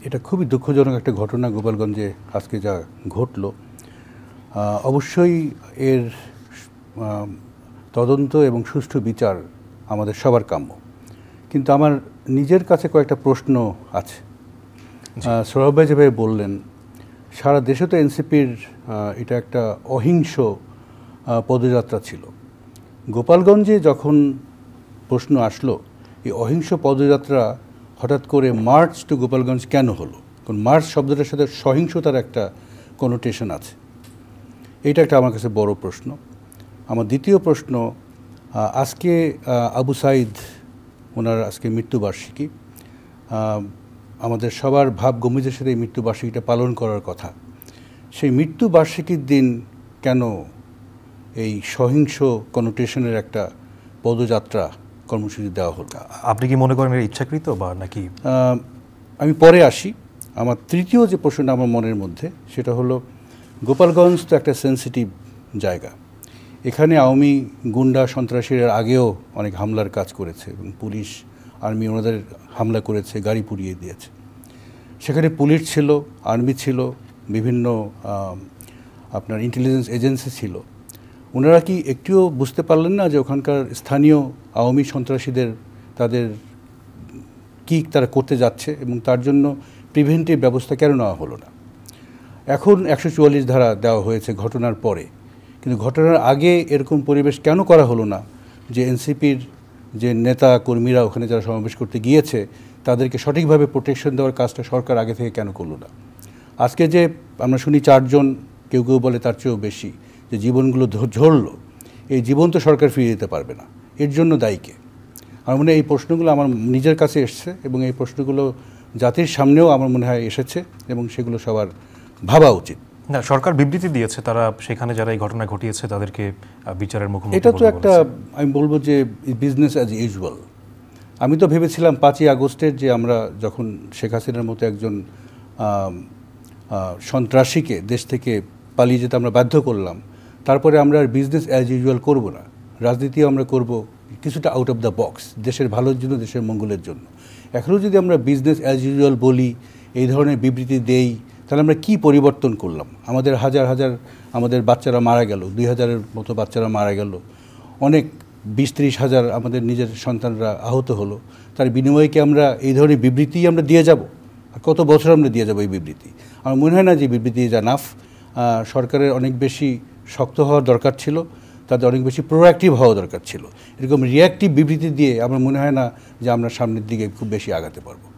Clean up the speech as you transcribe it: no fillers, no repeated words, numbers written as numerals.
এটা খুবই দুঃখজনক একটা ঘটনা গোপালগঞ্জে আজকে যা ঘটল। অবশ্যই এর তদন্ত এবং সুষ্ঠু বিচার আমাদের সবার কাম্য, কিন্তু আমার নিজের কাছে কয়েকটা প্রশ্ন আছে। সৌরভ ভাই যেভাবে বললেন, সারা দেশে তো এনসিপির এটা একটা অহিংস পদযাত্রা ছিল। গোপালগঞ্জে যখন প্রশ্ন আসলো এই অহিংস পদযাত্রা হঠাৎ করে মার্চ টু গোপালগঞ্জ কেন হলো, কারণ মার্চ শব্দটার সাথে সহিংসতার একটা কনোটেশন আছে। এইটা একটা আমার কাছে বড় প্রশ্ন। আমার দ্বিতীয় প্রশ্ন, আজকে আবু সাইদ ওনার আজকে মৃত্যুবার্ষিকী, আমাদের সবার ভাব গম্ভীরের সাথে এই মৃত্যুবার্ষিকীটা পালন করার কথা। সেই মৃত্যুবার্ষিকীর দিন কেন এই সহিংস কনোটেশনের একটা পদযাত্রা কর্মসূচি দেওয়া হলো? আপনি কি মনে করেন এটা ইচ্ছাকৃত বা নাকি? আমি পরে আসি। আমার তৃতীয় যে প্রশ্নটা আমার মনের মধ্যে সেটা হলো, গোপালগঞ্জ তো একটা সেন্সিটিভ জায়গা। এখানে আওয়ামী গুন্ডা সন্ত্রাসীরা আগেও অনেক হামলার কাজ করেছে এবং পুলিশ আর্মি ওনাদের হামলা করেছে, গাড়ি পুড়িয়ে দিয়েছে। সেখানে পুলিশ ছিল, আর্মি ছিল, বিভিন্ন আপনার ইন্টেলিজেন্স এজেন্সি ছিল। ওনারা কি একটুও বুঝতে পারলেন না যে ওখানকার স্থানীয় আওয়ামী সন্ত্রাসীদের তাদের কি তারা করতে যাচ্ছে এবং তার জন্য প্রিভেন্টিভ ব্যবস্থা কেন নেওয়া হলো না? এখন 144 ধারা দেওয়া হয়েছে ঘটনার পরে, কিন্তু ঘটনার আগে এরকম পরিবেশ কেন করা হলো না যে এনসিপির যে নেতা কর্মীরা ওখানে যারা সমাবেশ করতে গিয়েছে তাদেরকে সঠিকভাবে প্রোটেকশন দেওয়ার কাজটা সরকার আগে থেকে কেন করলো না? আজকে যে আমরা শুনি 4 জন, কেউ কেউ বলে তার চেয়েও বেশি, যে জীবনগুলো ঝরলো, এই জীবন তো সরকার ফিরিয়ে দিতে পারবে না। এর জন্য দায়ী কে? আমার মনে হয় এই প্রশ্নগুলো আমার নিজের কাছে এসছে এবং এই প্রশ্নগুলো জাতির সামনেও আমার মনে হয় এসেছে এবং সেগুলো সবার ভাবা উচিত। না, সরকার বিবৃতি দিয়েছে, তারা সেখানে যারা এই ঘটনা ঘটিয়েছে তাদেরকে বিচারের মুখোমুখি। এটা তো একটা, আমি বলবো যে বিজনেস অ্যাজ ইউজুয়াল। আমি তো ভেবেছিলাম 5ই আগস্টের যে আমরা যখন শেখ হাসিনার মতো একজন সন্ত্রাসীকে দেশ থেকে পালিয়ে যেতে আমরা বাধ্য করলাম, তারপরে আমরা আর বিজনেস অ্যাজ ইউজুয়াল করব না, রাজনীতিও আমরা করব কিছুটা আউট অফ দ্য বক্স, দেশের ভালোর জন্য, দেশের মঙ্গলের জন্য। এখনও যদি আমরা বিজনেস অ্যাজ ইউজুয়াল বলি, এই ধরনের বিবৃতি দেই, তাহলে আমরা কি পরিবর্তন করলাম? আমাদের হাজার হাজার আমাদের বাচ্চারা মারা গেল, 2000-এর মতো বাচ্চারা মারা গেল, অনেক 20-30 হাজার আমাদের নিজের সন্তানরা আহত হলো। তার বিনিময়ে কি আমরা এই ধরনের বিবৃতি আমরা দিয়ে যাব? আর কত বছর আমরা দিয়ে যাব এই বিবৃতি? আমার মনে হয় না যে বিবৃতি ইজ এনাফ। সরকারের অনেক বেশি শক্ত হওয়ার দরকার ছিল, তাদের অনেক বেশি প্রোঅ্যাক্টিভ হওয়া দরকার ছিল। এরকম রিঅ্যাক্টিভ বিবৃতি দিয়ে আমার মনে হয় না যে আমরা সামনের দিকে খুব বেশি আগাতে পারবো।